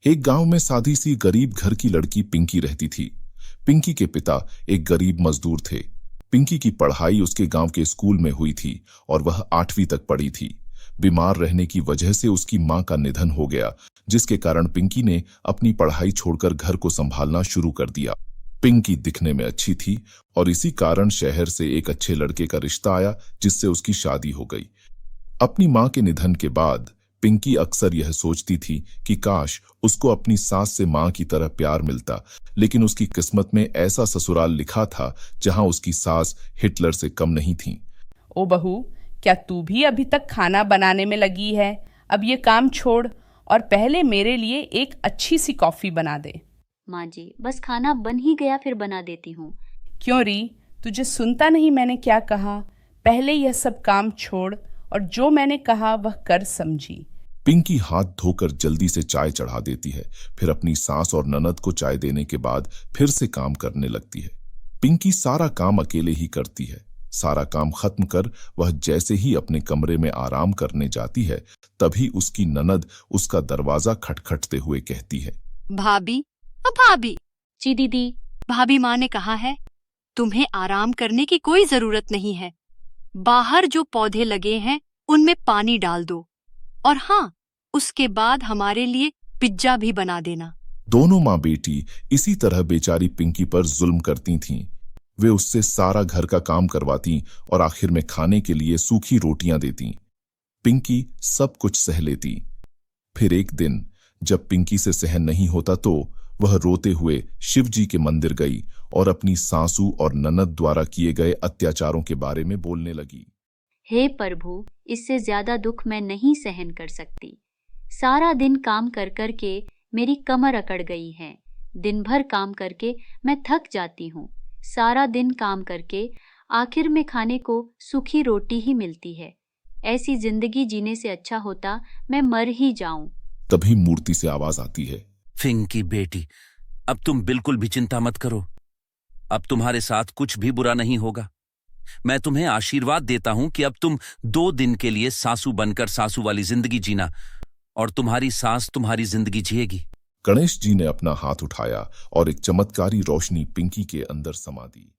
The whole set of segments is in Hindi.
एक गांव में सादी सी गरीब घर की लड़की पिंकी रहती थी। पिंकी के पिता एक गरीब मजदूर थे। पिंकी की पढ़ाई उसके गांव के स्कूल में हुई थी और वह 8वीं तक पढ़ी थी। बीमार रहने की वजह से उसकी मां का निधन हो गया, जिसके कारण पिंकी ने अपनी पढ़ाई छोड़कर घर को संभालना शुरू कर दिया। पिंकी दिखने में अच्छी थी और इसी कारण शहर से एक अच्छे लड़के का रिश्ता आया, जिससे उसकी शादी हो गई। अपनी मां के निधन के बाद पिंकी अक्सर यह सोचती थी कि काश उसको अपनी सास से मां की तरह प्यार मिलता, लेकिन उसकी किस्मत में ऐसा ससुराल लिखा था जहां उसकी सास हिटलर से कम नहीं थी। ओ बहू, क्या तू भी अभी तक खाना बनाने में लगी है? अब ये काम छोड़ और पहले मेरे लिए एक अच्छी सी कॉफी बना दे। माँ जी, बस खाना बन ही गया, फिर बना देती हूँ। क्यों री, तुझे सुनता नहीं मैंने क्या कहा? पहले यह सब काम छोड़ और जो मैंने कहा वह कर समझी। पिंकी हाथ धोकर जल्दी से चाय चढ़ा देती है, फिर अपनी सास और ननद को चाय देने के बाद फिर से काम करने लगती है। पिंकी सारा काम अकेले ही करती है। सारा काम खत्म कर वह जैसे ही अपने कमरे में आराम करने जाती है, तभी उसकी ननद उसका दरवाजा खटखटते हुए कहती है, भाभी, भाभी। जी दीदी। भाभी, माँ ने कहा है तुम्हें आराम करने की कोई जरूरत नहीं है। बाहर जो पौधे लगे हैं उनमें पानी डाल दो, और हाँ, उसके बाद हमारे लिए पिज्जा भी बना देना। दोनों माँ बेटी इसी तरह बेचारी पिंकी पर जुल्म करती थीं। वे उससे सारा घर का काम करवाती और आखिर में खाने के लिए सूखी रोटियां देती। पिंकी सब कुछ सह लेती। फिर एक दिन जब पिंकी से सहन नहीं होता तो वह रोते हुए शिव जी के मंदिर गई और अपनी सासू और ननद द्वारा किए गए अत्याचारों के बारे में बोलने लगी। हे प्रभु, इससे ज्यादा दुख मैं नहीं सहन कर सकती। सारा दिन काम कर कर के मेरी कमर अकड़ गई है। दिन भर काम करके मैं थक जाती हूँ। सारा दिन काम करके आखिर में खाने को सूखी रोटी ही मिलती है। ऐसी जिंदगी जीने से अच्छा होता मैं मर ही जाऊं। तभी मूर्ति से आवाज आती है, पिंकी बेटी, अब तुम बिल्कुल भी चिंता मत करो। अब तुम्हारे साथ कुछ भी बुरा नहीं होगा। मैं तुम्हें आशीर्वाद देता हूं कि अब तुम 2 दिन के लिए सासू बनकर सासू वाली जिंदगी जीना, और तुम्हारी सास तुम्हारी जिंदगी जिएगी। गणेश जी ने अपना हाथ उठाया और एक चमत्कारी रोशनी पिंकी के अंदर समा दी।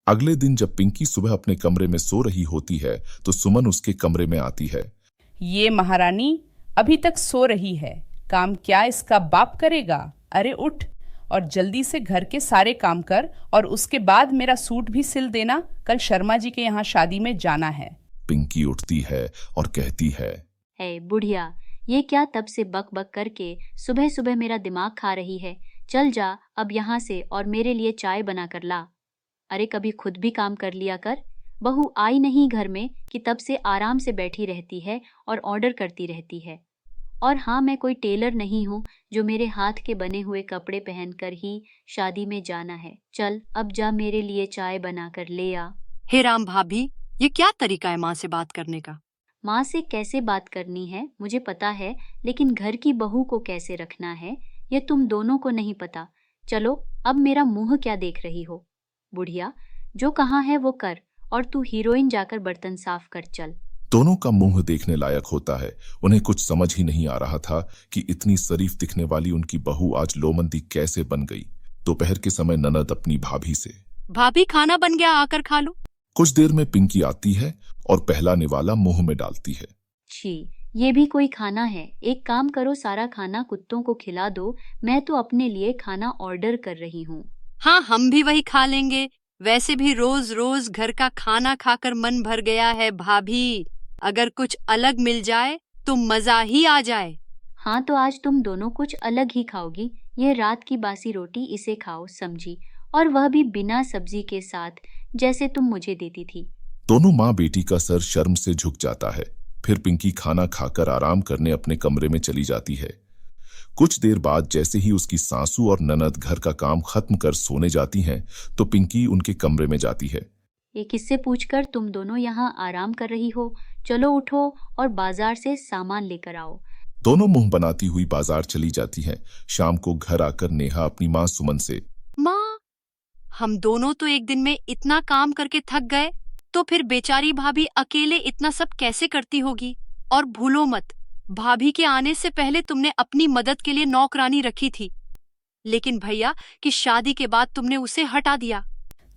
अगले दिन जब पिंकी सुबह अपने कमरे में सो रही होती है तो सुमन उसके कमरे में आती है। ये महारानी अभी तक सो रही है, काम क्या इसका बाप करेगा? अरे उठ और जल्दी से घर के सारे काम कर, और उसके बाद मेरा सूट भी सिल देना, कल शर्मा जी के यहाँ शादी में जाना है। पिंकी उठती है और कहती है, हे बुढ़िया, ये क्या तब से बक बक करके सुबह सुबह मेरा दिमाग खा रही है? चल जा अब यहाँ से और मेरे लिए चाय बना कर ला। अरे कभी खुद भी काम कर लिया कर। बहू आई नहीं घर में कि तब से आराम से बैठी रहती है और ऑर्डर करती रहती है। और हाँ, मैं कोई टेलर नहीं हूँ जो मेरे हाथ के बने हुए कपड़े पहनकर ही शादी में जाना है। चल अब जा मेरे लिए चाय बना कर ले आ। हे राम भाभी, ये क्या तरीका है माँ से बात करने का? माँ से कैसे बात करनी है मुझे पता है, लेकिन घर की बहू को कैसे रखना है ये तुम दोनों को नहीं पता। चलो अब मेरा मुंह क्या देख रही हो? बुढ़िया, जो कहाँ है वो कर, और तू हीरोइन जाकर बर्तन साफ कर चल। दोनों का मुंह देखने लायक होता है। उन्हें कुछ समझ ही नहीं आ रहा था कि इतनी शरीफ दिखने वाली उनकी बहू आज लोमंदी कैसे बन गई। दोपहर के समय ननद अपनी भाभी से, भाभी खाना बन गया, आकर खा लो। कुछ देर में पिंकी आती है और पहला निवाला मुंह में डालती है। छी, ये भी कोई खाना है? एक काम करो, सारा खाना कुत्तों को खिला दो। मैं तो अपने लिए खाना ऑर्डर कर रही हूँ। हाँ, हम भी वही खा लेंगे। वैसे भी रोज रोज घर का खाना खाकर मन भर गया है भाभी। अगर कुछ अलग मिल जाए तो मजा ही आ जाए। हाँ तो आज तुम दोनों कुछ अलग ही खाओगी। ये रात की बासी रोटी, इसे खाओ समझी, और वह भी बिना सब्जी के साथ, जैसे तुम मुझे देती थी। दोनों माँ बेटी का सर शर्म से झुक जाता है। फिर पिंकी खाना खाकर आराम करने अपने कमरे में चली जाती है। कुछ देर बाद जैसे ही उसकी सासू और ननद घर का काम खत्म कर सोने जाती हैं, तो पिंकी उनके कमरे में जाती है। ये किससे पूछकर तुम दोनों यहाँ आराम कर रही हो? चलो उठो और बाजार से सामान लेकर आओ। दोनों मुंह बनाती हुई बाजार चली जाती हैं। शाम को घर आकर नेहा अपनी माँ सुमन से, माँ, हम दोनों तो एक दिन में इतना काम करके थक गए, तो फिर बेचारी भाभी अकेले इतना सब कैसे करती होगी? और भूलो मत, भाभी के आने से पहले तुमने अपनी मदद के लिए नौकरानी रखी थी, लेकिन भैया की शादी के बाद तुमने उसे हटा दिया।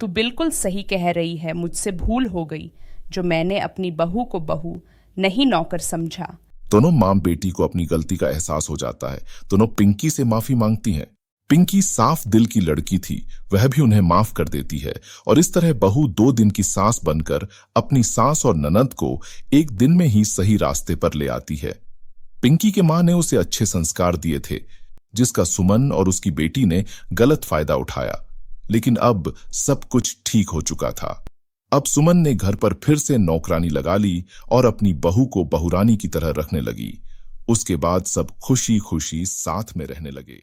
तू बिल्कुल सही कह रही है, मुझसे भूल हो गई जो मैंने अपनी बहू को बहू नहीं नौकर समझा। दोनों मां बेटी को अपनी गलती का एहसास हो जाता है। दोनों पिंकी से माफी मांगती हैं। पिंकी साफ दिल की लड़की थी, वह भी उन्हें माफ कर देती है और इस तरह बहू 2 दिन की सास बनकर अपनी सास और ननद को एक दिन में ही सही रास्ते पर ले आती है। पिंकी के मां ने उसे अच्छे संस्कार दिए थे, जिसका सुमन और उसकी बेटी ने गलत फायदा उठाया, लेकिन अब सब कुछ ठीक हो चुका था। अब सुमन ने घर पर फिर से नौकरानी लगा ली और अपनी बहू को बहुरानी की तरह रखने लगी। उसके बाद सब खुशी खुशी साथ में रहने लगे।